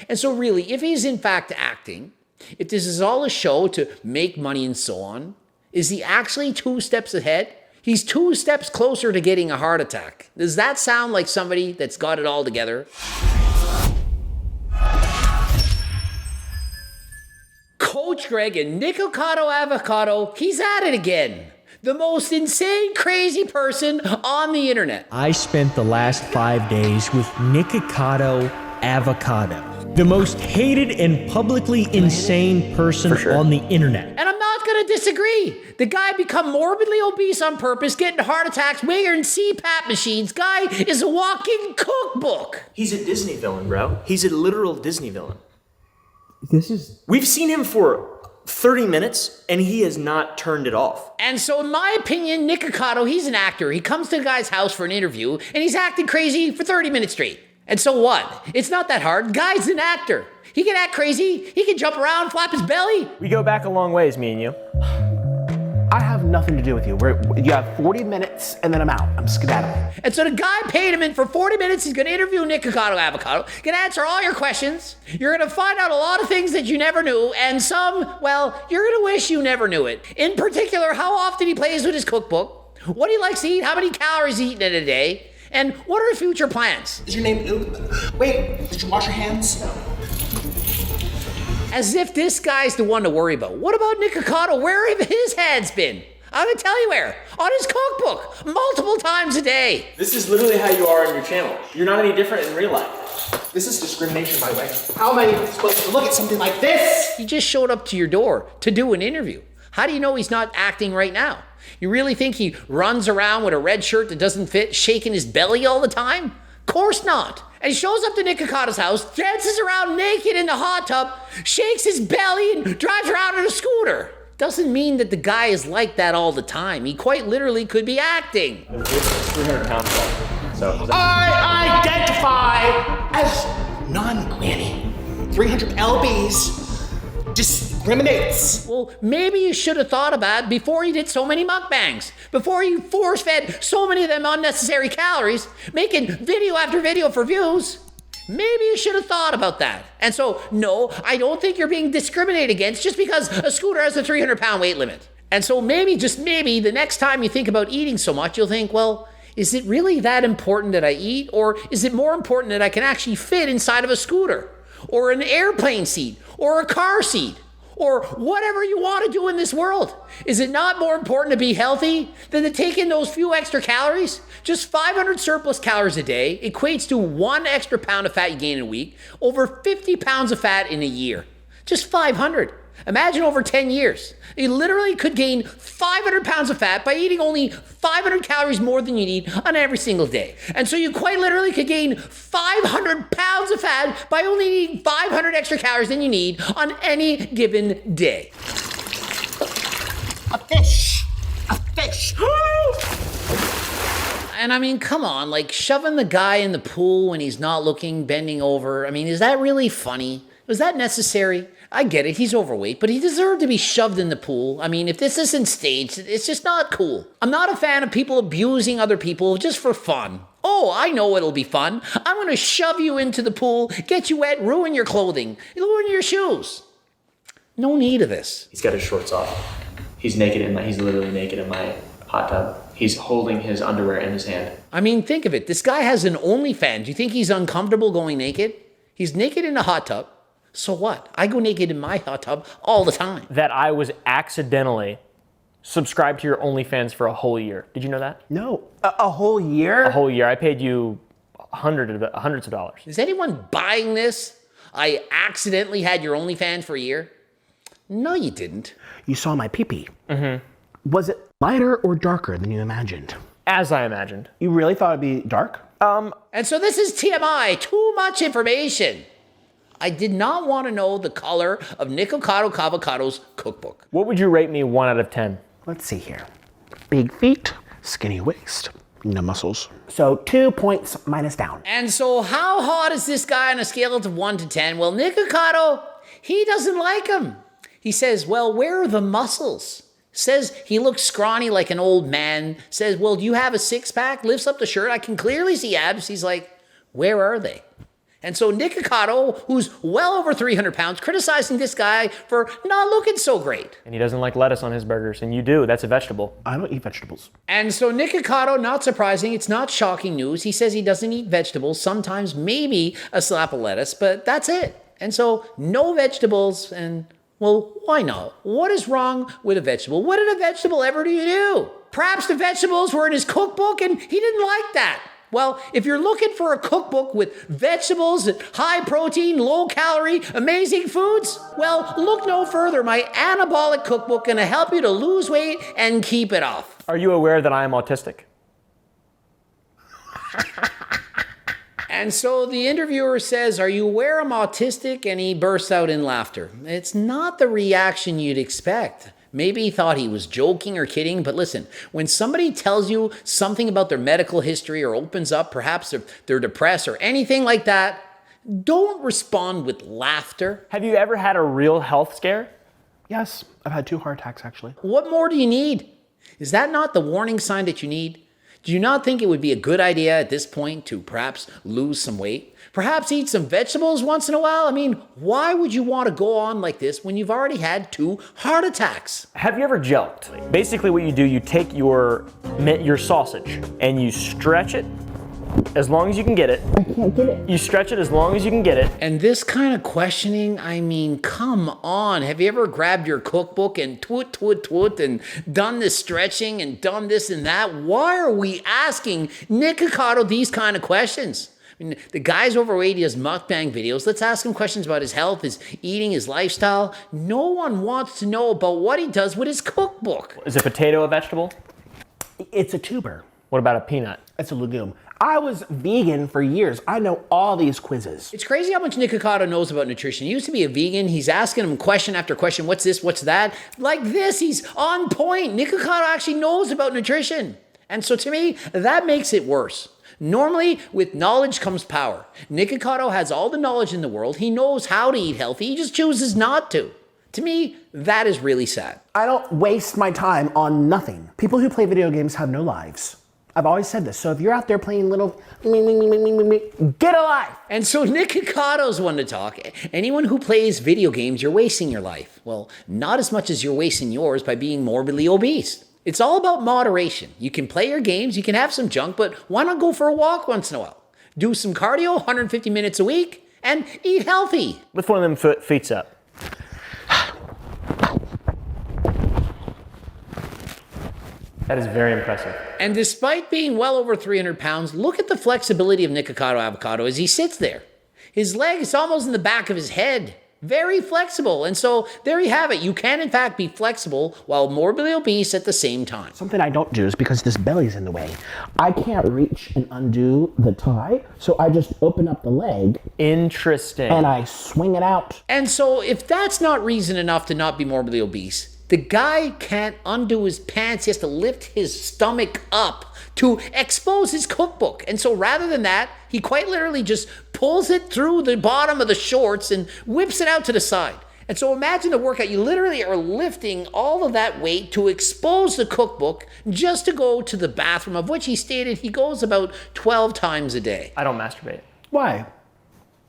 And so really, if he's in fact acting, if this is all a show to make money and so on, is he actually 2 steps ahead? He's 2 steps closer to getting a heart attack. Does that sound like somebody that's got it all together? Coach Greg and Nikocado Avocado, he's at it again. The most insane, crazy person on the internet. I spent the last 5 days with Nikocado Avocado, the most hated and publicly insane person on the internet. And I'm not gonna disagree. The guy become morbidly obese on purpose, getting heart attacks, wearing CPAP machines. Guy is a walking cookbook. He's a Disney villain, bro. He's a literal Disney villain. We've seen him for 30 minutes, and he has not turned it off. And so in my opinion, Nikocado, he's an actor. He comes to the guy's house for an interview, and he's acting crazy for 30 minutes straight. And so what? It's not that hard. Guy's an actor. He can act crazy. He can jump around, flap his belly. We go back a long ways, me and you. I have nothing to do with you. You have 40 minutes, and then I'm out. I'm skedaddling. And so the guy paid him in for 40 minutes. He's going to interview Nikocado Avocado, going to answer all your questions. You're going to find out a lot of things that you never knew, and some, well, you're going to wish you never knew it. In particular, how often he plays with his cookbook, what he likes to eat, how many calories he's eating in a day, and what are his future plans. Is your name Luke? Wait, did you wash your hands? As if this guy's the one to worry about. What about Nikocado? Where have his hands been? I'm gonna tell you where. On his cookbook, multiple times a day. This is literally how you are on your channel. You're not any different in real life. This is discrimination, by the way. How am I supposed to look at something like this? He just showed up to your door to do an interview. How do you know he's not acting right now? You really think he runs around with a red shirt that doesn't fit, shaking his belly all the time? Course not. And he shows up to Nikocado's house, dances around naked in the hot tub, shakes his belly, and drives around in a scooter. Doesn't mean that the guy is like that all the time. He quite literally could be acting. 300 pounds. So I identify as non-granny. 300 lbs discriminates. Well, maybe you should have thought about it before you did so many mukbangs, before you force-fed so many of them unnecessary calories, making video after video for views. Maybe you should have thought about that. And so, no, I don't think you're being discriminated against just because a scooter has a 300-pound weight limit. And so maybe, just maybe, the next time you think about eating so much, you'll think, well, is it really that important that I eat? Or is it more important that I can actually fit inside of a scooter? Or an airplane seat? Or a car seat? Or whatever you want to do in this world. Is it not more important to be healthy than to take in those few extra calories? Just 500 surplus calories a day equates to 1 extra pound of fat you gain in a week, over 50 pounds of fat in a year. Just 500. Imagine over 10 years. You literally could gain 500 pounds of fat by eating only 500 calories more than you need on every single day. And so you quite literally could gain 500 pounds of fat by only eating 500 extra calories than you need on any given day. A fish. A fish. And I mean, come on, like shoving the guy in the pool when he's not looking, bending over. I mean, is that really funny? Was that necessary? I get it, he's overweight, but he deserved to be shoved in the pool. I mean, if this isn't staged, it's just not cool. I'm not a fan of people abusing other people just for fun. Oh, I know it'll be fun. I'm gonna shove you into the pool, get you wet, ruin your clothing, ruin your shoes. No need of this. he's got his shorts off. He's naked he's literally naked in my hot tub. He's holding his underwear in his hand. I mean, think of it. This guy has an OnlyFans. Do you think he's uncomfortable going naked? He's naked in a hot tub. So what? I go naked in my hot tub all the time. That I was accidentally subscribed to your OnlyFans for a whole year. Did you know that? No. A whole year? A whole year. I paid you hundreds of dollars. Is anyone buying this? I accidentally had your OnlyFans for a year? No, you didn't. You saw my pee-pee. Mm-hmm. Was it lighter or darker than you imagined? As I imagined. You really thought it'd be dark? And so this is TMI, too much information. I did not want to know the color of Nikocado Avocado's cookbook. What would you rate me 1 out of 10? Let's see here. Big feet, skinny waist, no muscles. So 2 points minus down. And so how hot is this guy on a scale of 1 to 10? Well, Nikocado, he doesn't like him. He says, well, where are the muscles? Says he looks scrawny like an old man. Says, well, do you have a six-pack? Lifts up the shirt. I can clearly see abs. He's like, where are they? And so Nikocado, who's well over 300 pounds, criticizing this guy for not looking so great. And he doesn't like lettuce on his burgers, and you do. That's a vegetable. I don't eat vegetables. And so Nikocado, not surprising, it's not shocking news. He says he doesn't eat vegetables, sometimes maybe a slap of lettuce, but that's it. And so no vegetables, and well, why not? What is wrong with a vegetable? What did a vegetable ever do you do? Perhaps the vegetables were in his cookbook and he didn't like that. Well, if you're looking for a cookbook with vegetables, high protein, low calorie, amazing foods, well, look no further. My anabolic cookbook gonna help you to lose weight and keep it off. Are you aware that I am autistic? And so the interviewer says, "Are you aware I'm autistic?" And he bursts out in laughter. It's not the reaction you'd expect. Maybe he thought he was joking or kidding, but listen, when somebody tells you something about their medical history or opens up, perhaps they're depressed or anything like that, don't respond with laughter. Have you ever had a real health scare? Yes, I've had 2 heart attacks actually. What more do you need? Is that not the warning sign that you need? Do you not think it would be a good idea at this point to perhaps lose some weight? Perhaps eat some vegetables once in a while? I mean, why would you want to go on like this when you've already had 2 heart attacks? Have you ever jelked? Basically what you do, you take your sausage and you stretch it as long as you can get it. I can't get it. You stretch it as long as you can get it. And this kind of questioning, I mean, come on. Have you ever grabbed your cookbook and twit and done this stretching and done this and that? Why are we asking Nikocado these kind of questions? I mean, the guy's overweight, he does mukbang videos. Let's ask him questions about his health, his eating, his lifestyle. No one wants to know about what he does with his cookbook. Is a potato a vegetable? It's a tuber. What about a peanut? It's a legume. I was vegan for years. I know all these quizzes. It's crazy how much Nikocado knows about nutrition. He used to be a vegan. He's asking him question after question. What's this? What's that? Like this, he's on point. Nikocado actually knows about nutrition. And so to me, that makes it worse. Normally, with knowledge comes power. Nikocado has all the knowledge in the world. He knows how to eat healthy. He just chooses not to. To me, that is really sad. I don't waste my time on nothing. People who play video games have no lives. I've always said this. So if you're out there playing little, get a life. And so Nikocado's one to talk. Anyone who plays video games, you're wasting your life. Well, not as much as you're wasting yours by being morbidly obese. It's all about moderation. You can play your games, you can have some junk, but why not go for a walk once in a while? Do some cardio, 150 minutes a week, and eat healthy. Lift one of them feet up. That is very impressive. And despite being well over 300 pounds, look at the flexibility of Nikocado Avocado as he sits there. His leg is almost in the back of his head. Very flexible. And so there you have it. You can, in fact, be flexible while morbidly obese at the same time. Something I don't do is because this belly's in the way. I can't reach and undo the tie, so I just open up the leg. Interesting. And I swing it out. And so if that's not reason enough to not be morbidly obese, the guy can't undo his pants. He has to lift his stomach up to expose his cookbook. And so rather than that, he quite literally just pulls it through the bottom of the shorts and whips it out to the side. And so imagine the workout. You literally are lifting all of that weight to expose the cookbook just to go to the bathroom, of which he stated he goes about 12 times a day. I don't masturbate. Why?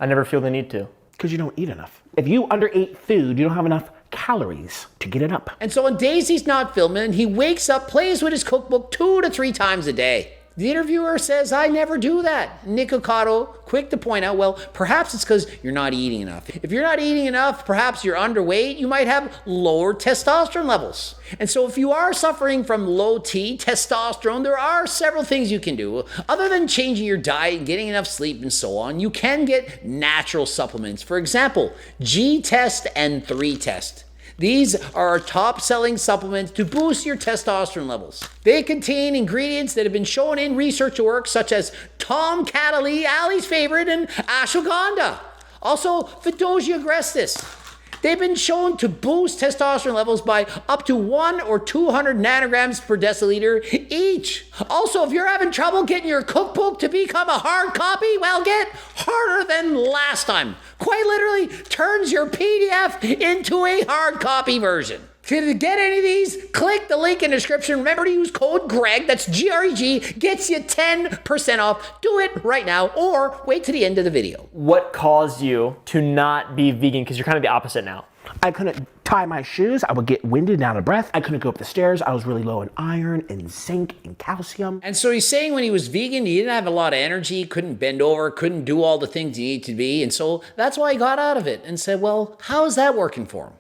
I never feel the need to. Because you don't eat enough. If you underate food, you don't have enough calories to get it up. And so on days he's not filming, he wakes up, plays with his cookbook 2 to 3 times a day. The interviewer says, I never do that. Nikocado, quick to point out, well, perhaps it's because you're not eating enough. If you're not eating enough, perhaps you're underweight, you might have lower testosterone levels. And so if you are suffering from low T, testosterone, there are several things you can do. Other than changing your diet and getting enough sleep and so on, you can get natural supplements. For example, G-Test and 3-Test. These are our top-selling supplements to boost your testosterone levels. They contain ingredients that have been shown in research work, such as Tom Cataly, Ali's favorite, and ashwagandha. Also, Fedosia agrestis. They've been shown to boost testosterone levels by up to 1 or 200 nanograms per deciliter each. Also, if you're having trouble getting your cookbook to become a hard copy, well, get harder than last time. Quite literally turns your PDF into a hard copy version. To get any of these, click the link in the description. Remember to use code GREG, that's G-R-E-G, gets you 10% off. Do it right now or wait to the end of the video. What caused you to not be vegan? Because you're kind of the opposite now. I couldn't tie my shoes. I would get winded and out of breath. I couldn't go up the stairs. I was really low in iron and zinc and calcium. And so he's saying when he was vegan, he didn't have a lot of energy, couldn't bend over, couldn't do all the things he needed to be. And so that's why he got out of it and said, well, how is that working for him?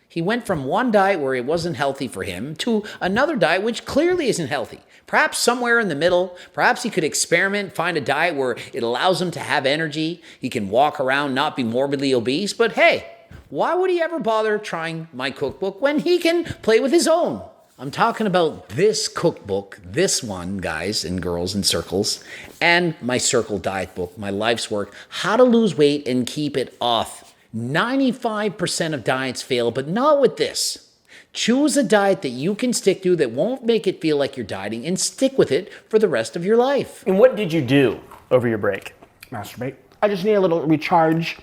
He went from one diet where it wasn't healthy for him to another diet which clearly isn't healthy. Perhaps somewhere in the middle, perhaps he could experiment, find a diet where it allows him to have energy. He can walk around, not be morbidly obese. But hey, why would he ever bother trying my cookbook when he can play with his own? I'm talking about this cookbook, this one, guys and girls in circles, and my Circle Diet book, my life's work, how to lose weight and keep it off. 95% of diets fail, but not with this. Choose a diet that you can stick to that won't make it feel like you're dieting and stick with it for the rest of your life. And what did you do over your break? Masturbate. I just need a little recharge.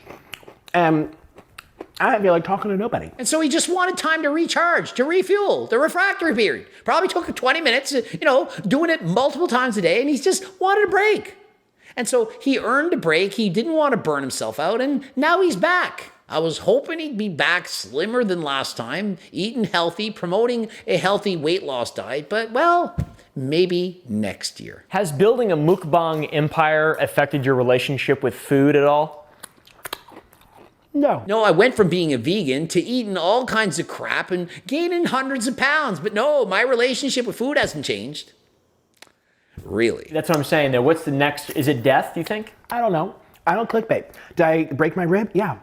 I didn't feel like talking to nobody. And so he just wanted time to recharge, to refuel, the refractory period. Probably took 20 minutes, doing it multiple times a day, and he just wanted a break. And so he earned a break. He didn't want to burn himself out, and now he's back. I was hoping he'd be back slimmer than last time, eating healthy, promoting a healthy weight loss diet, but well, maybe next year. Has building a mukbang empire affected your relationship with food at all? No. No, I went from being a vegan to eating all kinds of crap and gaining hundreds of pounds, but no, my relationship with food hasn't changed. Really? That's what I'm saying though. What's the next? Is it death, do you think? I don't know. I don't clickbait. Did I break my rib? Yeah.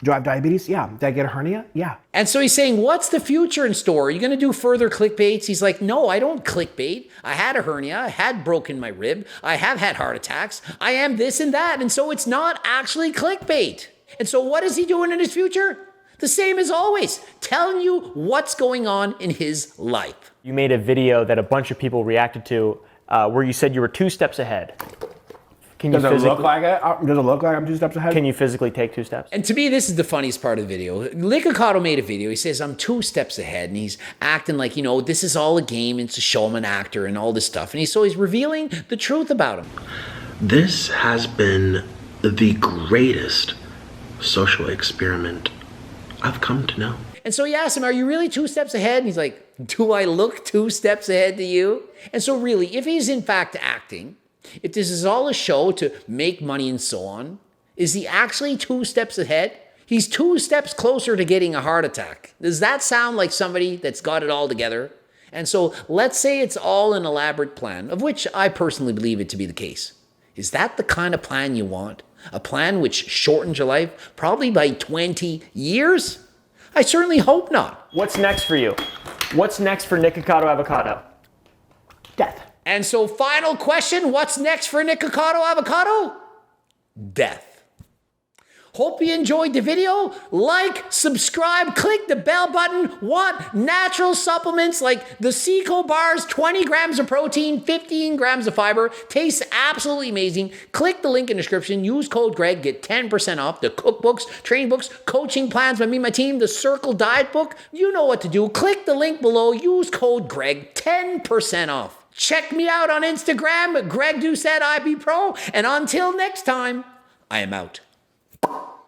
Do I have diabetes? Yeah. Did I get a hernia? Yeah. And so he's saying, what's the future in store? Are you going to do further clickbaits? He's like, no, I don't clickbait. I had a hernia. I had broken my rib. I have had heart attacks. I am this and that. And so it's not actually clickbait. And so what is he doing in his future? The same as always, telling you what's going on in his life. You made a video that a bunch of people reacted to where you said you were 2 steps ahead. Does it look like it? Does it look like I'm 2 steps ahead? Can you physically take 2 steps? And to me, this is the funniest part of the video. Nikocado made a video. He says, I'm 2 steps ahead. And he's acting like, this is all a game. It's to show him an actor and all this stuff. And so he's revealing the truth about him. This has been the greatest social experiment I've come to know. And so he asked him, are you really 2 steps ahead? And he's like, do I look 2 steps ahead to you? And so really, if he's in fact acting, if this is all a show to make money and so on, is he actually 2 steps ahead? He's 2 steps closer to getting a heart attack. Does that sound like somebody that's got it all together? And so let's say it's all an elaborate plan, of which I personally believe it to be the case. Is that the kind of plan you want? A plan which shortens your life, probably by 20 years? I certainly hope not. What's next for you? What's next for Nikocado Avocado? Death. And so final question, what's next for Nikocado Avocado? Death. Hope you enjoyed the video. Like, subscribe, click the bell button. Want natural supplements like the Seco bars, 20 grams of protein, 15 grams of fiber. Tastes absolutely amazing. Click the link in the description. Use code GREG. Get 10% off the cookbooks, training books, coaching plans by me and my team, the Circle Diet book. You know what to do. Click the link below. Use code GREG. 10% off. Check me out on Instagram, Greg Doucette IB Pro. And until next time, I am out.